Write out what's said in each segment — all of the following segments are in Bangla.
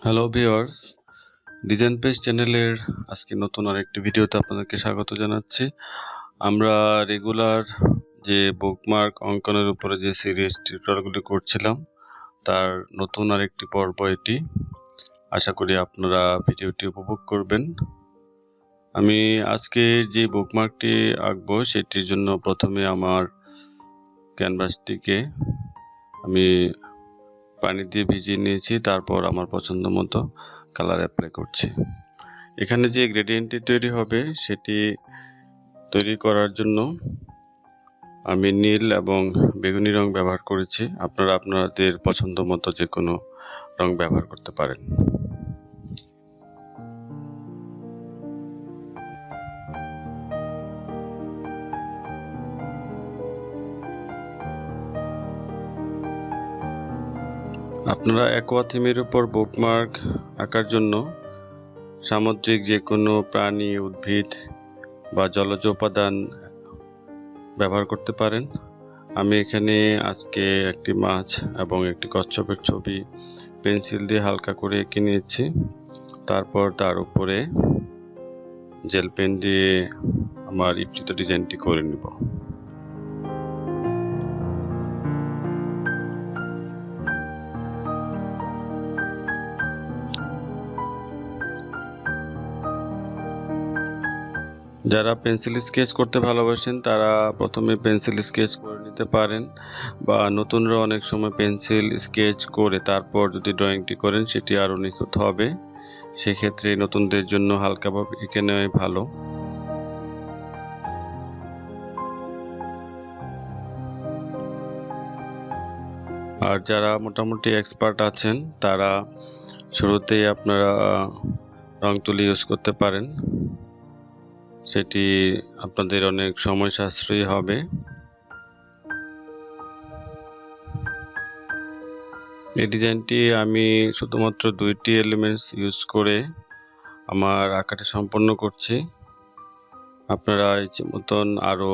হ্যালো ভিউয়ার্স, ডিজাইন পেজ চ্যানেলের আজকে নতুন আরেকটি ভিডিওতে আপনাদেরকে স্বাগত জানাচ্ছি। আমরা রেগুলার যে বুকমার্ক অঙ্কনের উপরে যে সিরিজ টিউটোরিয়ালগুলি করছিলাম তার নতুন আরেকটি পর্ব এটি। আশা করি আপনারা ভিডিওটি উপভোগ করবেন। আমি আজকে যে বুকমার্কটি আঁকবো সেটির জন্য প্রথমে আমার ক্যানভাসটিকে আমি পানি দিয়ে ভিজিয়ে নিয়েছি, তারপর আমার পছন্দ মতো কালার অ্যাপ্লাই করছি। এখানে যে গ্রেডিয়েন্টটি তৈরি হবে সেটি তৈরি করার জন্য আমি নীল এবং বেগুনি রং ব্যবহার করেছি। আপনারা আপনাদের পছন্দ মতো যে কোনো রং ব্যবহার করতে পারেন। আপনারা অ্যাকোয়া থিমের উপর বুকমার্ক আঁকার জন্য সামুদ্রিক যে কোনো প্রাণী, উদ্ভিদ বা জলজ উপাদান ব্যবহার করতে পারেন। আমি এখানে আজকে একটি মাছ এবং একটি কচ্ছপের ছবি পেন্সিল দিয়ে হালকা করে এঁকে নিয়েছি। তারপর তার উপরে জেল পেন দিয়ে আমার ইচ্ছিত ডিজাইনটি করে নেব। যারা পেন্সিল স্কেচ করতে ভালোবাসেন তারা প্রথমে পেন্সিল স্কেচ করে নিতে পারেন, বা নতুনরা অনেক সময় পেন্সিল স্কেচ করে তারপর যদি ড্রয়িংটি করেন সেটি আরও নিখুঁত হবে। সেক্ষেত্রে নতুনদের জন্য হালকাভাবে এঁকে নেওয়াই ভালো। আর যারা মোটামুটি এক্সপার্ট আছেন তারা শুরুতেই আপনারা রং তুলি ইউজ করতে পারেন, সেটি আপনাদের অনেক সময় সাশ্রয়ী হবে। এই ডিজাইনটি আমি শুধুমাত্র 2টি এলিমেন্টস ইউজ করে আমার আঁকাটি সম্পন্ন করছি। আপনারা ইচ্ছে মতন আরও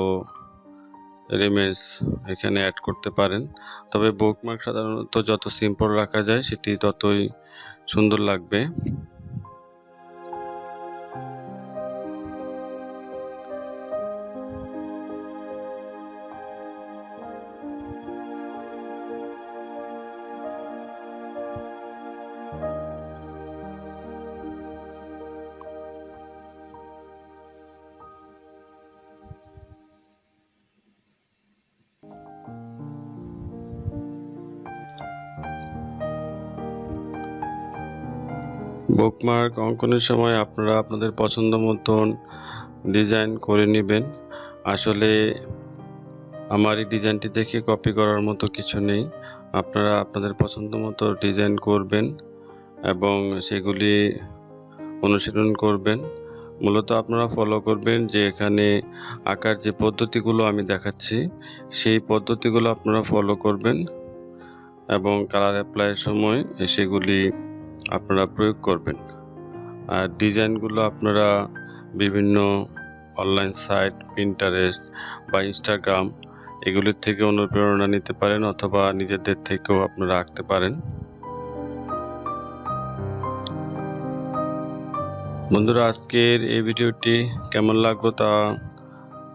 এলিমেন্টস এখানে অ্যাড করতে পারেন, তবে বুকমার্ক সাধারণত যত সিম্পল রাখা যায় সেটি ততই সুন্দর লাগবে। বুকমার্ক অঙ্কনের সময় আপনারা আপনাদের পছন্দ মতন ডিজাইন করে নেবেন। আসলে আমার এই ডিজাইনটি দেখে কপি করার মতো কিছু নেই। আপনারা আপনাদের পছন্দ মতো ডিজাইন করবেন এবং সেগুলি অনুশীলন করবেন। মূলত আপনারা ফলো করবেন যে এখানে আঁকার যে পদ্ধতিগুলো আমি দেখাচ্ছি সেই পদ্ধতিগুলো আপনারা ফলো করবেন এবং কালার অ্যাপ্লাইয়ের সময় সেগুলি আপনারা প্রয়োগ করবেন। আর ডিজাইনগুলো আপনারা বিভিন্ন অনলাইন সাইট, পিন্টারেস্ট বা ইনস্টাগ্রাম এগুলির থেকে অনুপ্রেরণা নিতে পারেন, অথবা নিজেদের থেকেও আপনারা আঁকতে পারেন। বন্ধুরা, আজকের এই ভিডিওটি কেমন লাগলো তা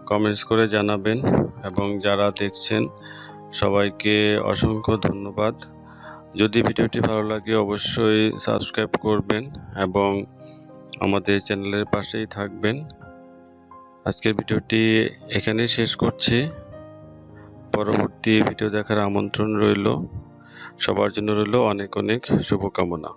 কমেন্টস করে জানাবেন, এবং যারা দেখছেন সবাইকে অসংখ্য ধন্যবাদ। যদি ভিডিওটি ভালো লাগে অবশ্যই সাবস্ক্রাইব করবেন এবং আমাদের চ্যানেলের পাশেই থাকবেন। আজকের ভিডিওটি এখানেই শেষ করছি। পরবর্তী ভিডিও দেখার আমন্ত্রণ রইল। সবার জন্য রইল অনেক অনেক শুভকামনা।